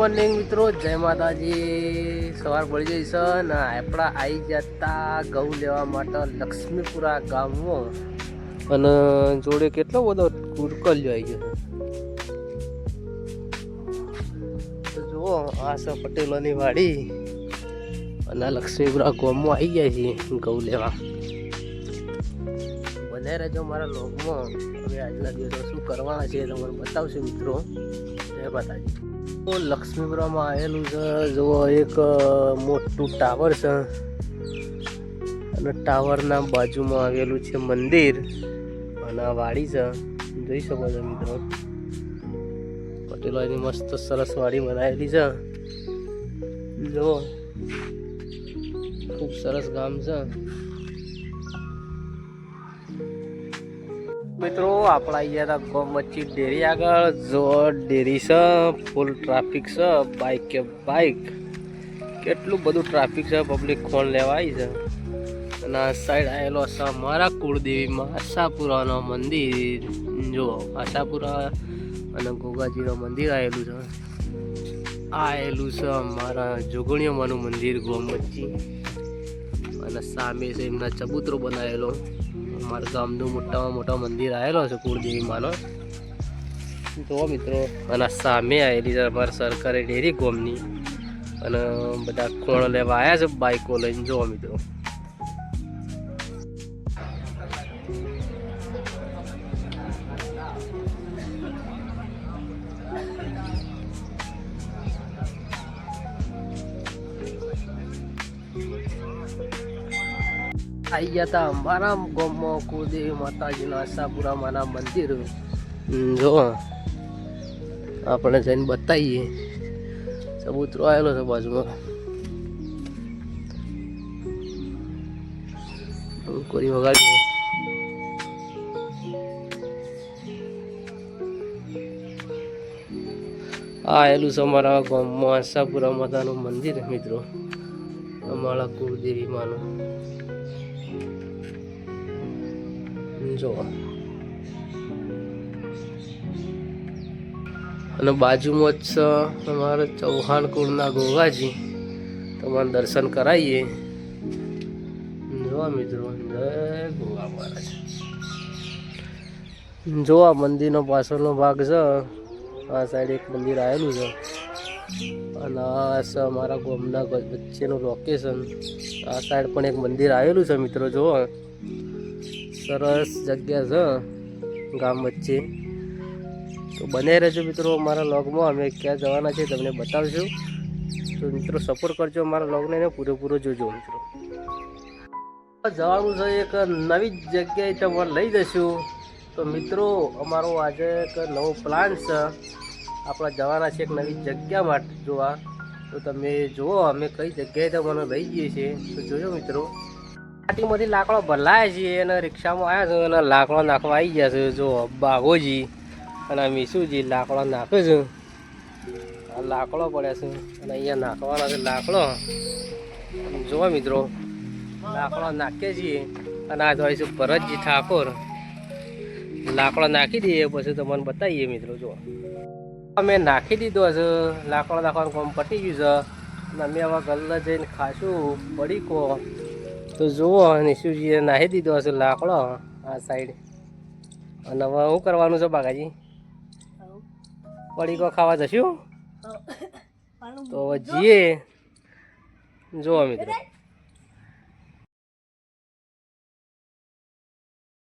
Morning મિત્રો, જય માતાજી। સવાર પડી જઈ છે ને આપણા આવી જતા ઘઉં લેવા માટે લક્ષ્મીપુરા ગામમાં, અને જોડે કેટલો બધો કુરકલિયો આવી ગયો છે। જુઓ, આ છે પટેલોની વાડી અને લક્ષ્મીપુરા ગામમાં આવી ગયા છીએ ઘઉં લેવા। બને રહેજો મારા લોગમાં। હવે આજના દિવસો શું કરવાના છે તમને બતાવશે મિત્રો। જય માતાજી। લક્ષ્મીપુરામાં આવેલું છે, જુઓ એક મોટું ટાવર છે અને ટાવરના બાજુમાં આવેલું છે મંદિર અને વાડી છે, જોઈ શકો છો મિત્રો। પટેલોની મસ્ત સરસ વાડી બનાવેલી છે, જુઓ ખૂબ સરસ ગામ છે મિત્રો। આપણા અહીંયા ગામ વચ્ચે ડેરી આગળ જો ડેરી છે, ફૂલ ટ્રાફિક છે, બાઇક કે બાઇક, કેટલું બધું ટ્રાફિક છે, પબ્લિક ખોણ લેવા આવી છે। અને આ સાઈડ આવેલો છે મારા કુળદેવીમાં આશાપુરાનો મંદિર, જો આશાપુરા અને ગોગાજીનું મંદિર આવેલું છે। આવેલું છે મારા જોગણીઓમાંનું મંદિર ગામ વચ્ચે, અને સામે છે એમના ચબૂતરો બનાવેલો। અમારા ગામનું મોટામાં મોટા મંદિર આવેલો છે કુળદેવી માનો, જુઓ મિત્રો। અને સામે આવેલી છે અમારા સરકારી ડેરી ગામની, અને બધા ખોણ લેવા આવ્યા છે બાઈકો લઈને, જુઓ મિત્રો। આવી ગયા હતા અમારા ગામમાં કુળદેવી માતાજીના આશાપુરા માના મંદિર, જો આપણે જઈને બતાવીએ। ચબૂતરો આવેલો છે બાજુમાં, કોઈ વગાડી આવેલું છે અમારા ગામમાં આશાપુરા માતાનું મંદિર મિત્રો, અમારા કુળદેવી માનું, જો। અને બાજુમાં જ છે અમારા ચૌહાણ કુળના ગોગાજી, તમારે દર્શન કરાવીએ, જો મિત્રો। જય ગોગા મહારાજ। જો આ મંદિરનો પાછળનો ભાગ છે, આ સાઈડ એક મંદિર આવેલું છે, અને આ છે અમારા ગામના વચ્ચેનું લોકેશન। આ સાઈડ પણ એક મંદિર આવેલું છે મિત્રો, જુઓ સરસ જગ્યા છે ગામ વચ્ચે। તો બને રહેજો મિત્રો અમારા લોગમાં, અમે ક્યાં જવાના છે તમને બતાવશું। તો મિત્રો સપોર્ટ કરજો અમારા લોગને, પૂરેપૂરો જોજો મિત્રો। જવાનું છે એક નવી જગ્યાએ તમને લઈ જશું। તો મિત્રો અમારો આજે એક નવો પ્લાન છે, આપણે જવાના છે એક નવી જગ્યા માટે જોવા। તો તમે જુઓ અમે કઈ જગ્યાએ તમને લઈ જઈએ છીએ, તો જોજો મિત્રો। પાર્ટીમાંથી લાકડો ભરલાયા છીએ અને રિક્ષામાં આવ્યા છે, અને લાકડો નાખવા આવી ગયા છે, જો બાગોજી અને મીસુજી લાકડો નાખે છે। આ લાકડો પડ્યા છે અને અહીંયા નાખવાના છે લાકડો, જુઓ મિત્રો। લાકડો નાખીએ છીએ અને આ જોઈશું ભરતજી ઠાકોર, લાકડો નાખી દઈએ પછી તમને બતાવીએ મિત્રો, જુઓ અમે નાખી દીધો છે, લાકડો નાખવાનું કામ પતી ગયું છે, અને અમે હવે ગલ્લે જઈને ખાશું પડીકો। તો જુઓ નિશુજીએ નાખી દીધો હશે લાકડો આ સાઈડ, અને હવે શું કરવાનું છે બાગાજી? પડીકો ખાવા જશું? તો હવે જઈએ, જુઓ મિત્રો।